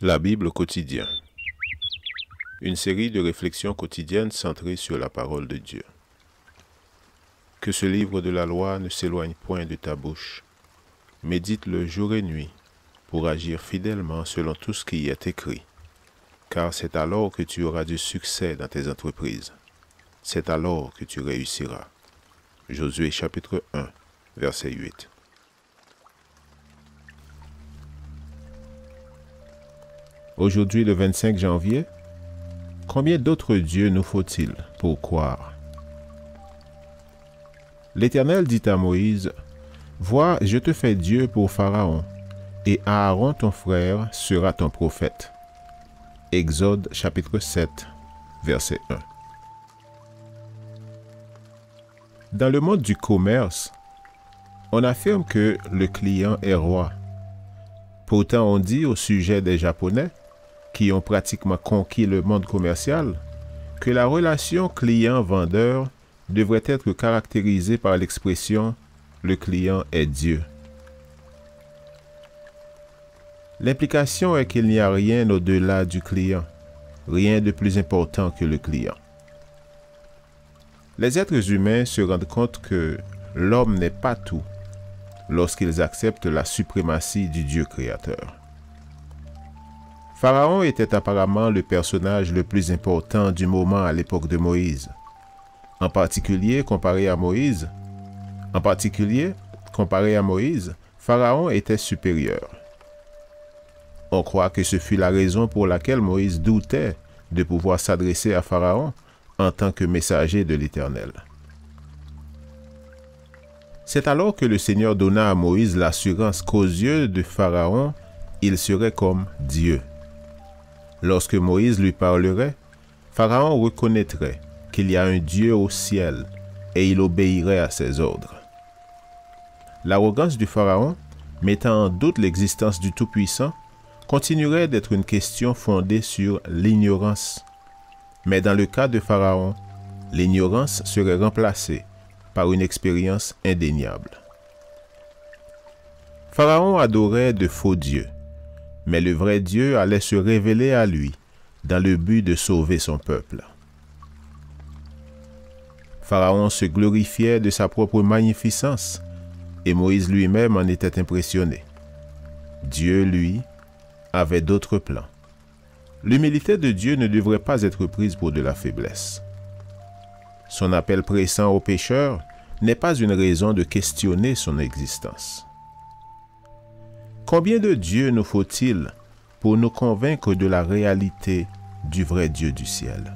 La Bible quotidien. Une série de réflexions quotidiennes centrées sur la parole de Dieu. Que ce livre de la loi ne s'éloigne point de ta bouche. Médite-le jour et nuit pour agir fidèlement selon tout ce qui y est écrit. Car c'est alors que tu auras du succès dans tes entreprises. C'est alors que tu réussiras. Josué chapitre 1, verset 8. Aujourd'hui, le 25 janvier, combien d'autres dieux nous faut-il pour croire? L'Éternel dit à Moïse, « Vois, je te fais Dieu pour Pharaon, et Aaron ton frère sera ton prophète. » Exode chapitre 7, verset 1. Dans le monde du commerce, on affirme que le client est roi. Pourtant, on dit au sujet des Japonais, qui ont pratiquement conquis le monde commercial, que la relation client-vendeur devrait être caractérisée par l'expression « le client est Dieu ». L'implication est qu'il n'y a rien au-delà du client, rien de plus important que le client. Les êtres humains se rendent compte que l'homme n'est pas tout lorsqu'ils acceptent la suprématie du Dieu créateur. Pharaon était apparemment le personnage le plus important du moment à l'époque de Moïse. En particulier, comparé à Moïse, Pharaon était supérieur. On croit que ce fut la raison pour laquelle Moïse doutait de pouvoir s'adresser à Pharaon en tant que messager de l'Éternel. C'est alors que le Seigneur donna à Moïse l'assurance qu'aux yeux de Pharaon, il serait comme Dieu. Lorsque Moïse lui parlerait, Pharaon reconnaîtrait qu'il y a un Dieu au ciel et il obéirait à ses ordres. L'arrogance du Pharaon, mettant en doute l'existence du Tout-Puissant, continuerait d'être une question fondée sur l'ignorance. Mais dans le cas de Pharaon, l'ignorance serait remplacée par une expérience indéniable. Pharaon adorait de faux dieux, mais le vrai Dieu allait se révéler à lui dans le but de sauver son peuple. Pharaon se glorifiait de sa propre magnificence et Moïse lui-même en était impressionné. Dieu, lui, avait d'autres plans. L'humilité de Dieu ne devrait pas être prise pour de la faiblesse. Son appel pressant aux pécheurs n'est pas une raison de questionner son existence. Combien de dieux nous faut-il pour nous convaincre de la réalité du vrai Dieu du ciel?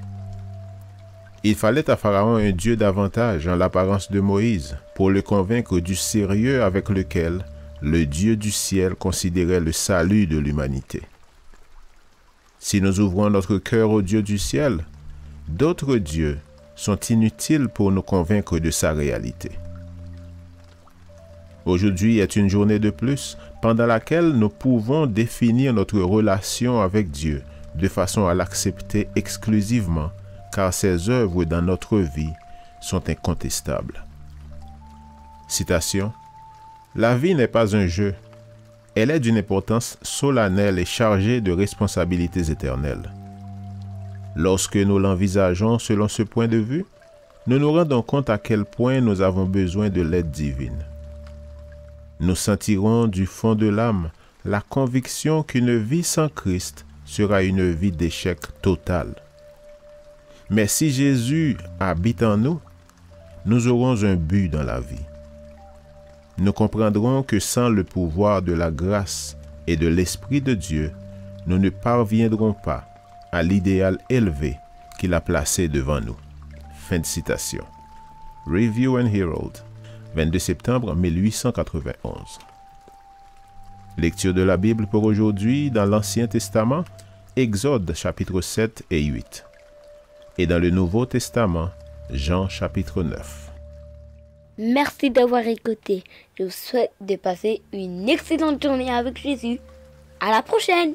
Il fallait à Pharaon un Dieu davantage en l'apparence de Moïse pour le convaincre du sérieux avec lequel le Dieu du ciel considérait le salut de l'humanité. Si nous ouvrons notre cœur au Dieu du ciel, d'autres dieux sont inutiles pour nous convaincre de sa réalité. Aujourd'hui est une journée de plus pendant laquelle nous pouvons définir notre relation avec Dieu de façon à l'accepter exclusivement, car ses œuvres dans notre vie sont incontestables. Citation. La vie n'est pas un jeu. Elle est d'une importance solennelle et chargée de responsabilités éternelles. Lorsque nous l'envisageons selon ce point de vue, nous nous rendons compte à quel point nous avons besoin de l'aide divine. Nous sentirons du fond de l'âme la conviction qu'une vie sans Christ sera une vie d'échec total. Mais si Jésus habite en nous, nous aurons un but dans la vie. Nous comprendrons que sans le pouvoir de la grâce et de l'Esprit de Dieu, nous ne parviendrons pas à l'idéal élevé qu'il a placé devant nous. Fin de citation. Review and Herald, 22 septembre 1891. Lecture de la Bible pour aujourd'hui dans l'Ancien Testament, Exode chapitre 7 et 8. Et dans le Nouveau Testament, Jean chapitre 9. Merci d'avoir écouté. Je vous souhaite de passer une excellente journée avec Jésus. À la prochaine!